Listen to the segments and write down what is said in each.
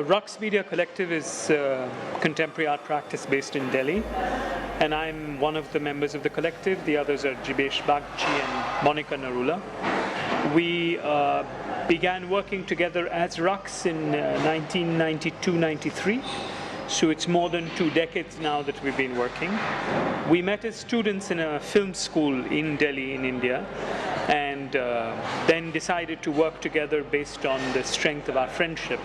Raqs Media Collective is a contemporary art practice based in Delhi, and I'm one of the members of the collective. The others are Jeebesh Bagchi and Mónica Narula. We began working together as Raqs in 1992-93, so it's more than 2 decades now that we've been working. We met as students in a film school in Delhi in India, and then decided to work together based on the strength of our friendship.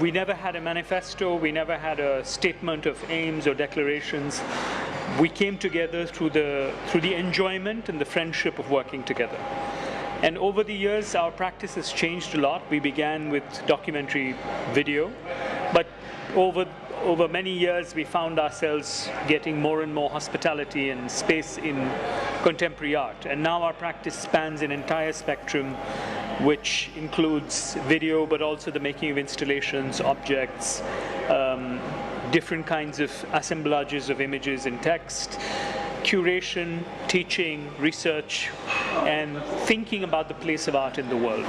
We never had a manifesto, we never had a statement of aims or declarations. We came together through the enjoyment and the friendship of working together. And over the years, our practice has changed a lot. We began with documentary video, but over many years, we found ourselves getting more and more hospitality and space in contemporary art. And now our practice spans an entire spectrum, which includes video, but also the making of installations, objects, different kinds of assemblages of images and text, curation, teaching, research, and thinking about the place of art in the world.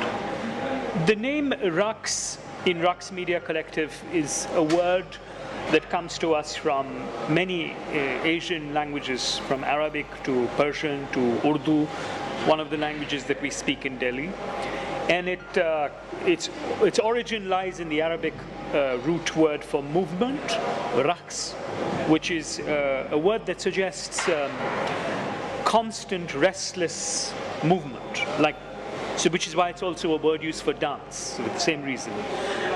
The name Raqs in Raqs Media Collective is a word that comes to us from many Asian languages, from Arabic to Persian to Urdu, one of the languages that we speak in Delhi. And its origin lies in the Arabic root word for movement, raqs, which is a word that suggests constant, restless movement, which is why it's also a word used for dance, for the same reason.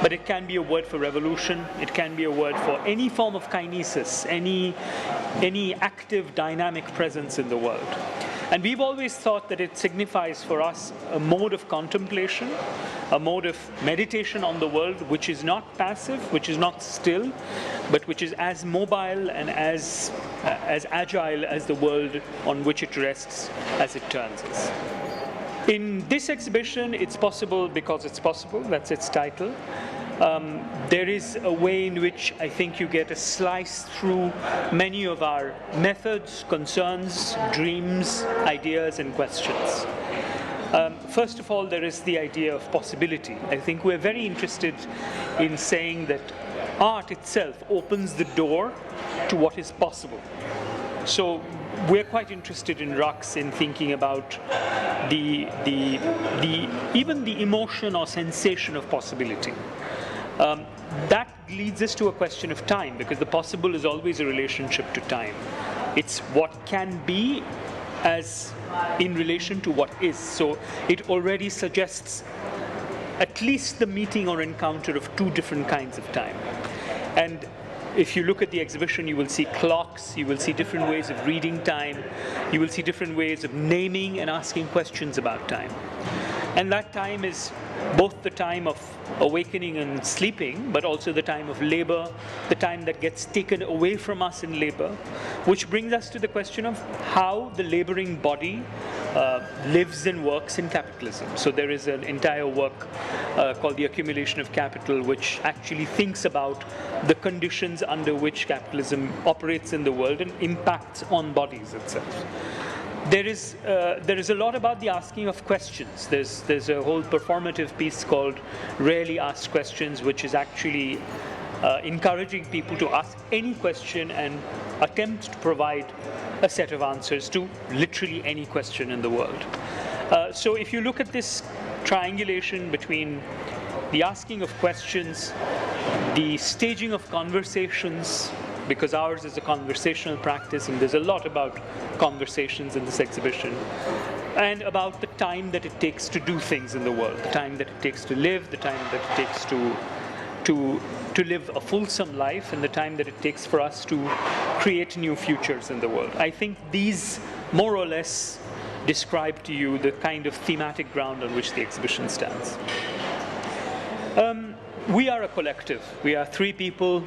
But it can be a word for revolution, it can be a word for any form of kinesis, any active, dynamic presence in the world. And we've always thought that it signifies for us a mode of contemplation, a mode of meditation on the world, which is not passive, which is not still, but which is as mobile and as agile as the world on which it rests as it turns us. In this exhibition, it's possible because it's possible, that's its title. There is a way in which I think you get a slice through many of our methods, concerns, dreams, ideas, and questions. First of all, there is the idea of possibility. I think we're very interested in saying that art itself opens the door to what is possible. So we're quite interested in Raqs in thinking about even the emotion or sensation of possibility. That leads us to a question of time, because the possible is always a relationship to time. It's what can be as in relation to what is. So it already suggests at least the meeting or encounter of 2 different kinds of time. And if you look at the exhibition, you will see clocks, you will see different ways of reading time, you will see different ways of naming and asking questions about time. And that time is both the time of awakening and sleeping, but also the time of labor, the time that gets taken away from us in labor, which brings us to the question of how the laboring body lives and works in capitalism. So there is an entire work called The Accumulation of Capital, which actually thinks about the conditions under which capitalism operates in the world and impacts on bodies itself. There is a lot about the asking of questions. There's a whole performative piece called Rarely Asked Questions, which is actually encouraging people to ask any question and attempt to provide a set of answers to literally any question in the world. So if you look at this triangulation between the asking of questions, the staging of conversations, because ours is a conversational practice, and there's a lot about conversations in this exhibition, and about the time that it takes to do things in the world, the time that it takes to live, the time that it takes to live a fulsome life, and the time that it takes for us to create new futures in the world. I think these more or less describe to you the kind of thematic ground on which the exhibition stands. We are a collective. We are 3 people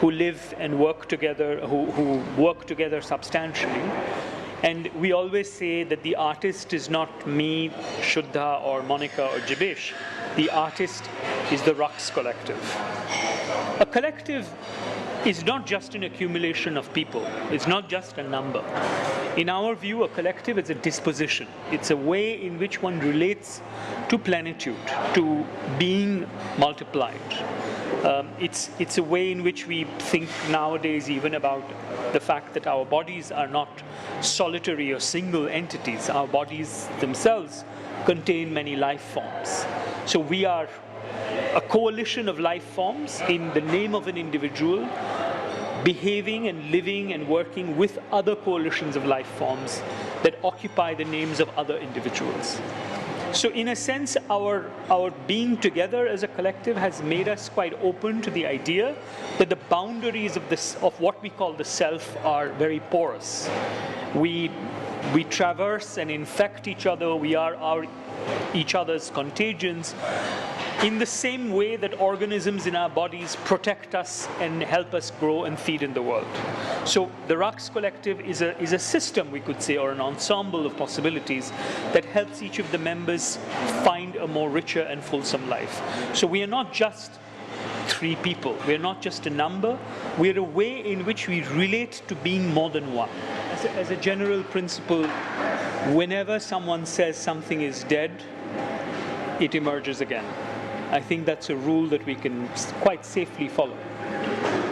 who live and work together, who work together substantially. And we always say that the artist is not me, Shuddha, or Mónica, or Jeebesh. The artist is the Raqs collective. A collective is not just an accumulation of people. It's not just a number. In our view, a collective is a disposition. It's a way in which one relates to plenitude, to being multiplied. It's a way in which we think nowadays even about the fact that our bodies are not solitary or single entities. Our bodies themselves contain many life forms. So we are a coalition of life forms in the name of an individual, behaving and living and working with other coalitions of life forms that occupy the names of other individuals. So in a sense, our being together as a collective has made us quite open to the idea that the boundaries of what we call the self are very porous. We traverse and infect each other. We are each other's contagions in the same way that organisms in our bodies protect us and help us grow and feed in the world. So the Raqs Collective is a system, we could say, or an ensemble of possibilities that helps each of the members find a more richer and fulsome life. So we are not just 3 people. We are not just a number. We are a way in which we relate to being more than one. As a general principle, whenever someone says something is dead, it emerges again. I think that's a rule that we can quite safely follow.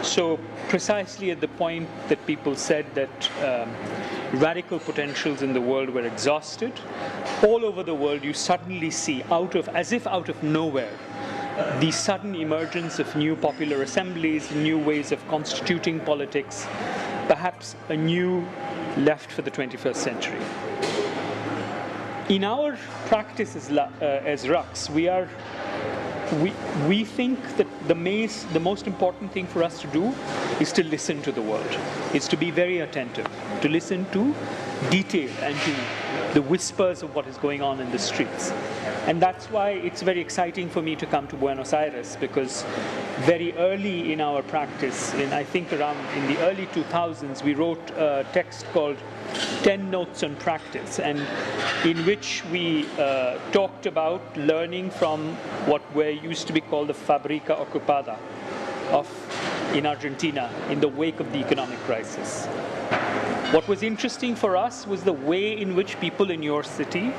So precisely at the point that people said that radical potentials in the world were exhausted, all over the world you suddenly see, as if out of nowhere, the sudden emergence of new popular assemblies, new ways of constituting politics, perhaps a new left for the 21st century. In our practice as Raqs, we think that the most important thing for us to do is to listen to the world. It's to be very attentive, to listen to detail and to the whispers of what is going on in the streets. And that's why it's very exciting for me to come to Buenos Aires, because very early in our practice, I think around in the early 2000s, we wrote a text called 10 Notes on Practice, and in which we talked about learning from what used to be called the Fábrica Ocupada in Argentina in the wake of the economic crisis. What was interesting for us was the way in which people in your city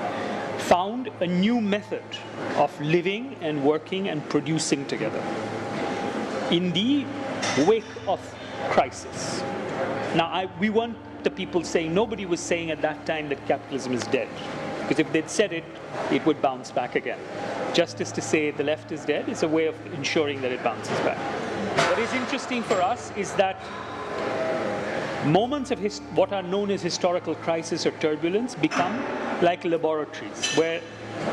found a new method of living and working and producing together in the wake of crisis. Now, we weren't the people saying, nobody was saying at that time that capitalism is dead, because if they'd said it, it would bounce back again. Just as to say the left is dead is a way of ensuring that it bounces back. What is interesting for us is that moments of what are known as historical crisis or turbulence become like laboratories where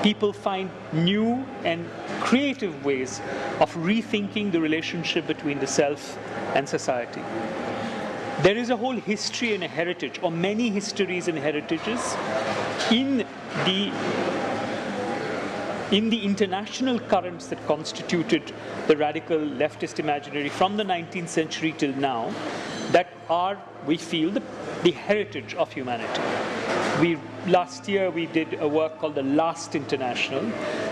people find new and creative ways of rethinking the relationship between the self and society. There is a whole history and a heritage, or many histories and heritages, in the international currents that constituted the radical leftist imaginary from the 19th century till now, that are, we feel, the heritage of humanity. Last year we did a work called The Last International,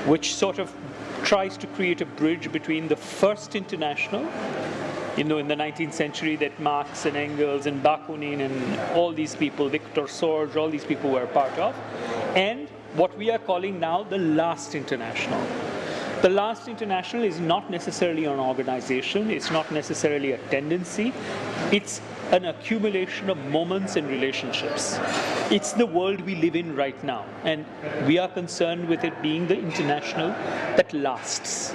which sort of tries to create a bridge between the first international, in the 19th century, that Marx and Engels and Bakunin and all these people, Victor Sorge, all these people were a part of, and what we are calling now the Last International. The Last International is not necessarily an organization, it's not necessarily a tendency, it's an accumulation of moments and relationships. It's the world we live in right now, and we are concerned with it being the international that lasts.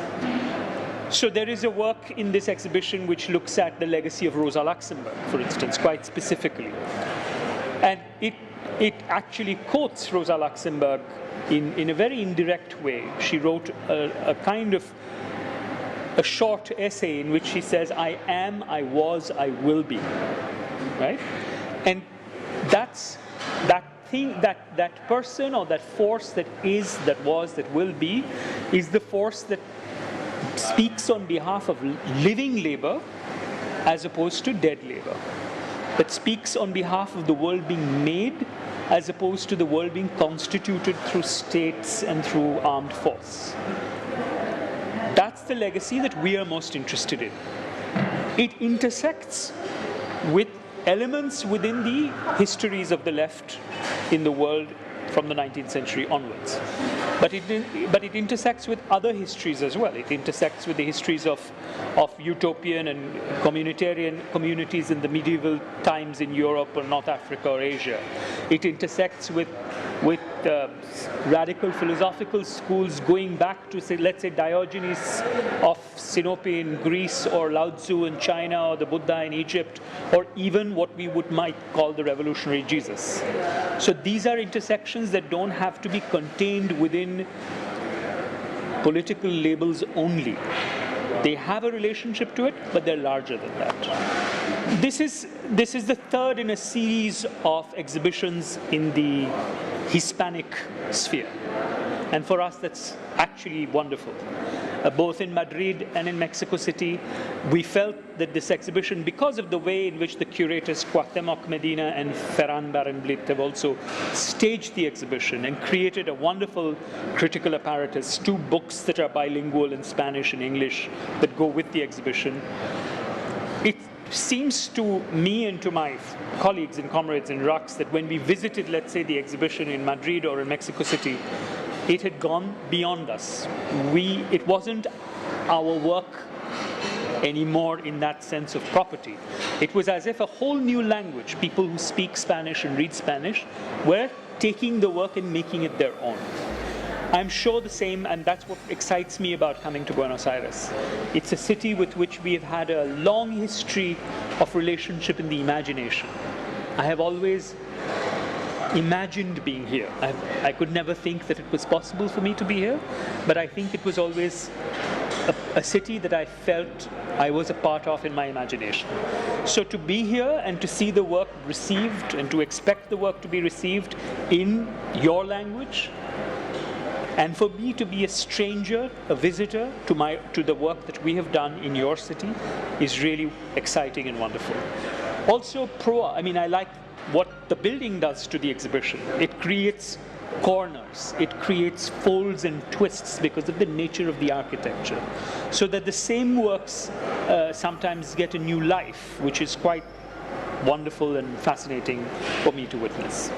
So there is a work in this exhibition which looks at the legacy of Rosa Luxemburg, for instance, quite specifically. And it actually quotes Rosa Luxemburg in a very indirect way. She wrote a kind of a short essay in which she says, I am, I was, I will be. Right? And that's that thing, that person or that force that is, that was, that will be, is the force that speaks on behalf of living labor as opposed to dead labor, that speaks on behalf of the world being made as opposed to the world being constituted through states and through armed force. That's the legacy that we are most interested in. It intersects with elements within the histories of the left in the world from the 19th century onwards. But it intersects with other histories as well. It intersects with the histories of utopian and communitarian communities in the medieval times in Europe or North Africa or Asia. It intersects with radical philosophical schools going back to, say, let's say, Diogenes of Sinope in Greece, or Lao Tzu in China, or the Buddha in Egypt, or even what we might call the revolutionary Jesus. So these are intersections that don't have to be contained within political labels only. They have a relationship to it, but they're larger than that. This is the third in a series of exhibitions in the Hispanic sphere. And for us, that's actually wonderful. Both in Madrid and in Mexico City, we felt that this exhibition, because of the way in which the curators Cuauhtemoc Medina and Ferran Barenblit have also staged the exhibition and created a wonderful critical apparatus, 2 books that are bilingual in Spanish and English that go with the exhibition. It seems to me and to my colleagues and comrades in Raqs that when we visited, let's say, the exhibition in Madrid or in Mexico City, it had gone beyond us. It wasn't our work anymore in that sense of property. It was as if a whole new language, people who speak Spanish and read Spanish, were taking the work and making it their own. I'm sure the same, and that's what excites me about coming to Buenos Aires. It's a city with which we have had a long history of relationship in the imagination. I have always imagined being here. I could never think that it was possible for me to be here, but I think it was always a city that I felt I was a part of in my imagination. So to be here and to see the work received and to expect the work to be received in your language, and for me to be a stranger, a visitor to the work that we have done in your city is really exciting and wonderful. Also, Proa, I like what the building does to the exhibition. It creates corners, it creates folds and twists because of the nature of the architecture, so that the same works sometimes get a new life, which is quite wonderful and fascinating for me to witness.